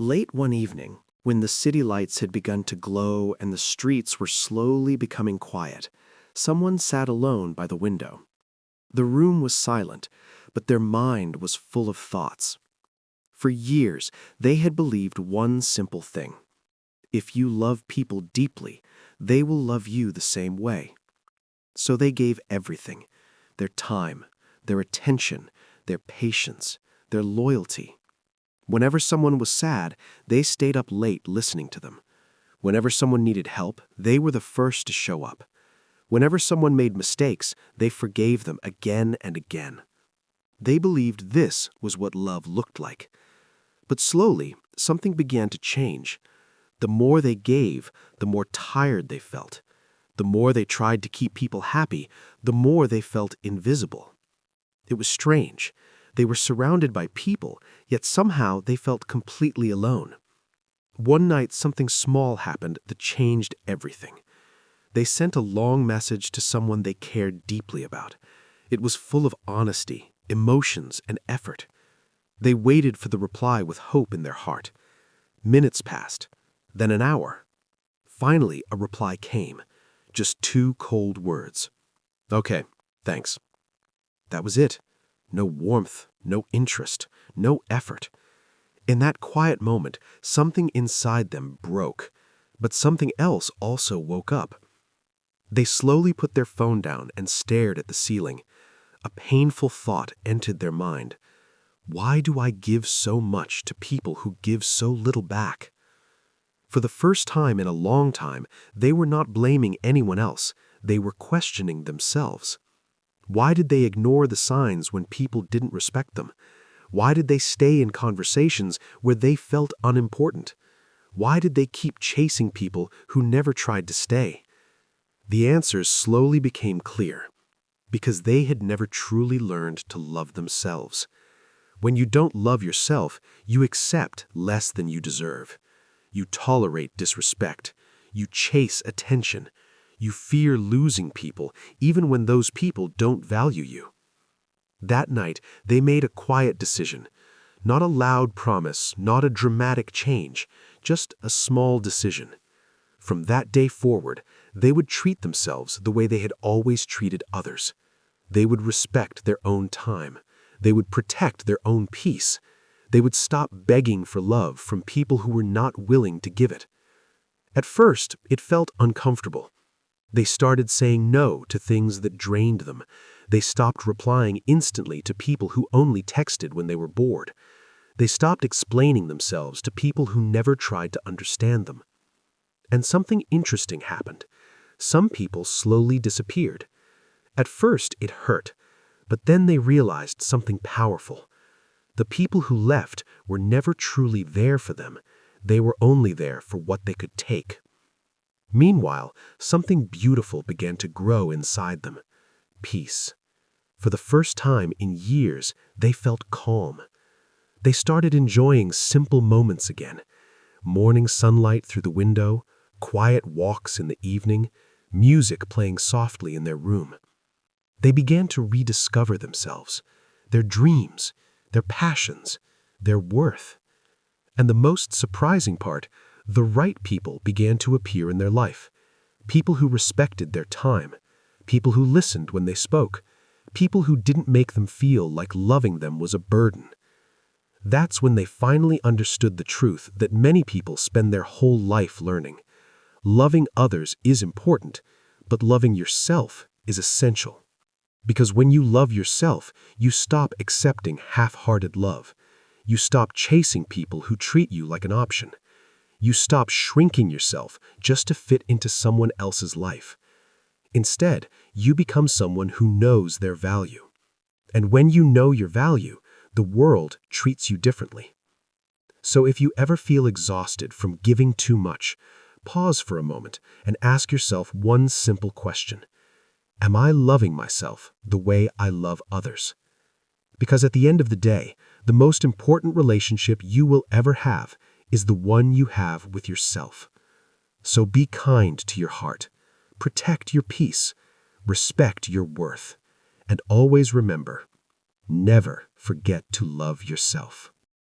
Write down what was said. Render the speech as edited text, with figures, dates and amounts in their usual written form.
Late one evening, when the city lights had begun to glow and the streets were slowly becoming quiet, someone sat alone by the window. The room was silent, but their mind was full of thoughts. For years, they had believed one simple thing. If you love people deeply, they will love you the same way. So they gave everything: their time, their attention, their patience, their loyalty. Whenever someone was sad, they stayed up late listening to them. Whenever someone needed help, they were the first to show up. Whenever someone made mistakes, they forgave them again and again. They believed this was what love looked like. But slowly, something began to change. The more they gave, the more tired they felt. The more they tried to keep people happy, the more they felt invisible. It was strange. They were surrounded by people, yet somehow they felt completely alone. One night, something small happened that changed everything. They sent a long message to someone they cared deeply about. It was full of honesty, emotions, and effort. They waited for the reply with hope in their heart. Minutes passed, then an hour. Finally, a reply came. Just 2 cold words. "Okay, thanks." That was it. No warmth, no interest, no effort. In that quiet moment, something inside them broke, but something else also woke up. They slowly put their phone down and stared at the ceiling. A painful thought entered their mind. Why do I give so much to people who give so little back? For the first time in a long time, they were not blaming anyone else. They were questioning themselves. Why did they ignore the signs when people didn't respect them? Why did they stay in conversations where they felt unimportant? Why did they keep chasing people who never tried to stay? The answers slowly became clear, because they had never truly learned to love themselves. When you don't love yourself, you accept less than you deserve. You tolerate disrespect. You chase attention. You fear losing people, even when those people don't value you. That night, they made a quiet decision. Not a loud promise, not a dramatic change, just a small decision. From that day forward, they would treat themselves the way they had always treated others. They would respect their own time. They would protect their own peace. They would stop begging for love from people who were not willing to give it. At first, it felt uncomfortable. They started saying no to things that drained them. They stopped replying instantly to people who only texted when they were bored. They stopped explaining themselves to people who never tried to understand them. And something interesting happened. Some people slowly disappeared. At first, it hurt, but then they realized something powerful. The people who left were never truly there for them. They were only there for what they could take. Meanwhile, something beautiful began to grow inside them. Peace. For the first time in years, they felt calm. They started enjoying simple moments again. Morning sunlight through the window, quiet walks in the evening, music playing softly in their room. They began to rediscover themselves, their dreams, their passions, their worth. And the most surprising part, the right people began to appear in their life. People who respected their time. People who listened when they spoke. People who didn't make them feel like loving them was a burden. That's when they finally understood the truth that many people spend their whole life learning. Loving others is important, but loving yourself is essential. Because when you love yourself, you stop accepting half-hearted love. You stop chasing people who treat you like an option. You stop shrinking yourself just to fit into someone else's life. Instead, you become someone who knows their value. And when you know your value, the world treats you differently. So if you ever feel exhausted from giving too much, pause for a moment and ask yourself one simple question. Am I loving myself the way I love others? Because at the end of the day, the most important relationship you will ever have is the one you have with yourself. So be kind to your heart, protect your peace, respect your worth, and always remember, never forget to love yourself.